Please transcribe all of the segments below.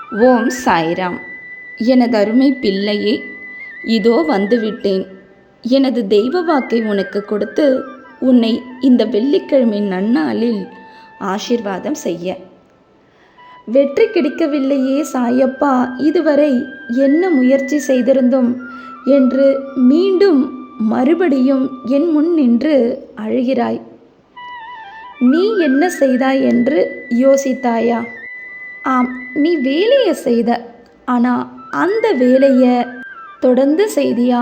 ஓம் சாய்ராம். எனது அருமை பிள்ளையே, இதோ வந்துவிட்டேன். எனது தெய்வ வாக்கை உனக்கு கொடுத்து உன்னை இந்த வெள்ளிக்கிழமை நன்னாளில் ஆசீர்வாதம் செய்ய. வெற்றி கிடைக்கவில்லையே சாயப்பா, இதுவரை என்ன முயற்சி செய்திருந்தோம் என்று மீண்டும் மறுபடியும் என் முன் நின்று அழுகிறாய். நீ என்ன செய்தாய் என்று யோசித்தாயா? ஆம், நீ வேலையை செய்த. ஆனால் அந்த வேலையை தொடர்ந்து செய்தியா?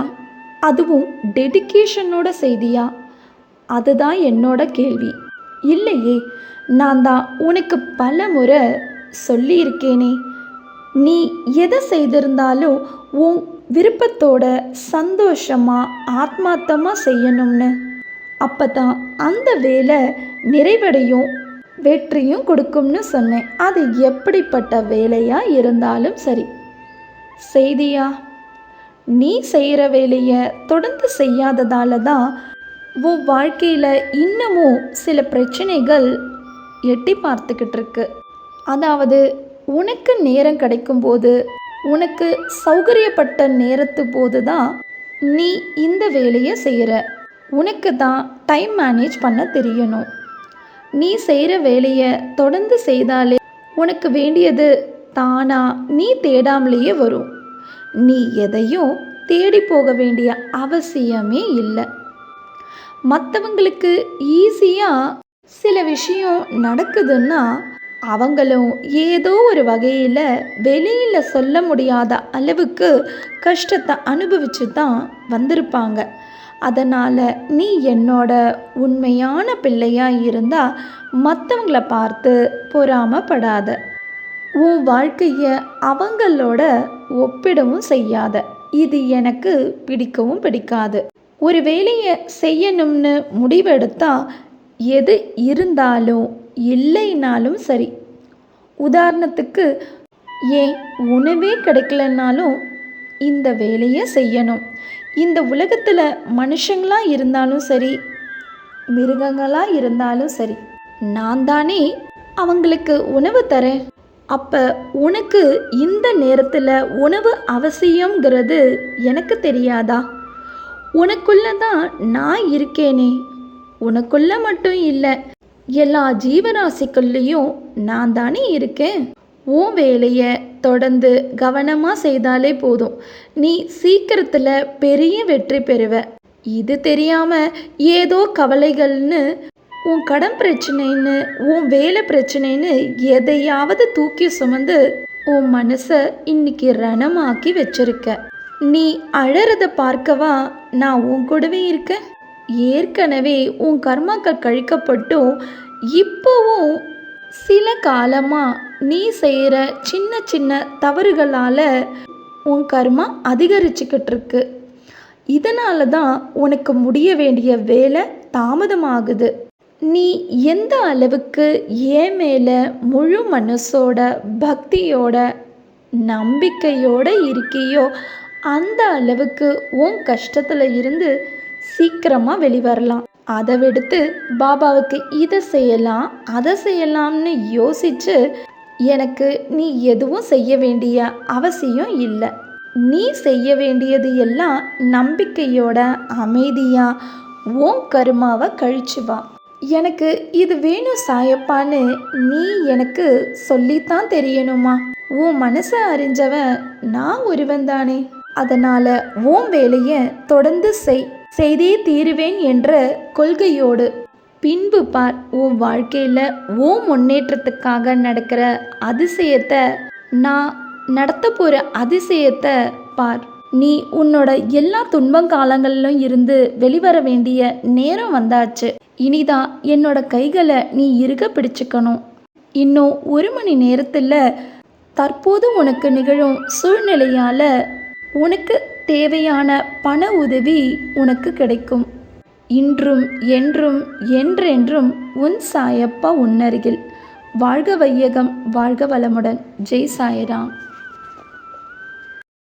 அதுவும் டெடிகேஷனோட செய்தியா? அதுதான் என்னோட கேள்வி. இல்லையே, நான் தான் உனக்கு பல முறை சொல்லியிருக்கேனே, நீ எதை செய்திருந்தாலும் உன் விருப்பத்தோட சந்தோஷமாக ஆத்மார்த்தமாக செய்யணும்னு. அப்போ தான் அந்த வேலை நிறைவடையும், வெற்றியும் கொடுக்கும்னு சொன்னேன். அது எப்படிப்பட்ட வேலையாக இருந்தாலும் சரி. செய்தியா? நீ செய்கிற வேலையை தொடர்ந்து செய்யாததால தான் உன் வாழ்க்கையில் இன்னமும் சில பிரச்சனைகள் எட்டி பார்த்துக்கிட்டு இருக்கு. அதாவது, உனக்கு நேரம் கிடைக்கும்போது, உனக்கு சௌகரியப்பட்ட நேரத்து போது தான் நீ இந்த வேலையை செய்கிற. உனக்கு தான் டைம் மேனேஜ் பண்ண தெரியணும். நீ செய்கிற வேலையை தொடர்ந்து செய்தாலே உனக்கு வேண்டியது தானா நீ தேடாமலேயே வரும். நீ எதையும் தேடி போக வேண்டிய அவசியமே இல்லை. மற்றவங்களுக்கு ஈஸியாக சில விஷயம் நடக்குதுன்னா அவங்களும் ஏதோ ஒரு வகையில் வெளியில் சொல்ல முடியாத அளவுக்கு கஷ்டத்தை அனுபவிச்சு தான் வந்திருப்பாங்க. அதனால் நீ என்னோட உண்மையான பிள்ளையாக இருந்தால் மற்றவங்கள பார்த்து பொறாமப்படாத. உன் வாழ்க்கையை அவங்களோட ஒப்பிடவும் செய்யாத. இது எனக்கு பிடிக்கவும் பிடிக்காது. ஒரு வேலையை செய்யணும்னு முடிவெடுத்தா எது இருந்தாலும் இல்லைனாலும் சரி. உதாரணத்துக்கு, ஏன் உணவே கிடைக்கலனாலும் இந்த வேலையை செய்யணும். இந்த உலகத்தில் மனுஷங்களாக இருந்தாலும் சரி, மிருகங்களாக இருந்தாலும் சரி, நான் தானே அவங்களுக்கு உணவு தரேன். அப்போ உனக்கு இந்த நேரத்தில் உணவு அவசியங்கிறது எனக்கு தெரியாதா? உனக்குள்ள தான் நான் இருக்கேனே. உனக்குள்ள மட்டும் இல்லை, எல்லா ஜீவராசிக்குள்ளேயும் நான் தானே இருக்கேன். உன் வேலையை தொடர்ந்து கவனமாக செய்தாலே போதும், நீ சீக்கிரத்தில் பெரிய வெற்றி பெறுவ. இது தெரியாமல் ஏதோ கவலைகள்னு, உன் கடன் பிரச்சனைன்னு, உன் வேலை பிரச்சனைன்னு எதையாவது தூக்கி சுமந்து உன் மனசை இன்னைக்கு ரணமாக்கி வச்சிருக்க. நீ அழறத பார்க்கவா நான் உன் கூடவே இருக்கேன். ஏற்கனவே உன் கர்மாக்கள் கழிக்கப்பட்டும் இப்போவும் சில காலமாக நீ செய்கிற சின்ன சின்ன தவறுகளால் உன் கர்மா அதிகரிச்சுக்கிட்டு இருக்கு. இதனால தான் உனக்கு முடிய வேண்டிய வேலை தாமதமாகுது. நீ எந்த அளவுக்கு என் மேலே முழு மனசோட பக்தியோட நம்பிக்கையோடு இருக்கியோ அந்த அளவுக்கு உன் கஷ்டத்தில் இருந்து சீக்கிரமாக வெளிவரலாம். அதை விடுத்து பாபாவுக்கு இதை செய்யலாம் அதை செய்யலாம்னு யோசிச்சு எனக்கு நீ எதுவும் செய்ய வேண்டிய அவசியம் இல்லை. நீ செய்ய வேண்டியது எல்லாம் நம்பிக்கையோட அமைதியாக உன் கருமாவை கழிச்சு வா. எனக்கு இது வேணும் சாயப்பான்னு நீ எனக்கு சொல்லித்தான் தெரியணுமா? உன் மனசை அறிஞ்சவன் நான் ஒருவன் தானே. அதனால் உன் வேலையை தொடர்ந்து செய்தே தீருவேன் என்ற கொள்கையோடு பின்பு பார். உன் வாழ்க்கையில் உன் முன்னேற்றத்துக்காக நடக்கிற அதிசயத்தை, நான் நடத்த போகிற அதிசயத்தை பார். நீ உன்னோட எல்லா துன்பங்காலங்களிலும் இருந்து வெளிவர வேண்டிய நேரம் வந்தாச்சு. இனிதான் என்னோட கைகளை நீ இறுக பிடிச்சுக்கணும். இன்னும் 1 மணி நேரத்தில் தற்போது உனக்கு நிகழும் சூழ்நிலையால் உனக்கு தேவையான பண உதவி உனக்கு கிடைக்கும். இன்றும் என்றும் என்றென்றும் உன் சாயப்பா உன்னருகில். வாழ்க வையகம், வாழ்க வளமுடன். ஜெய் சாய்ராம்.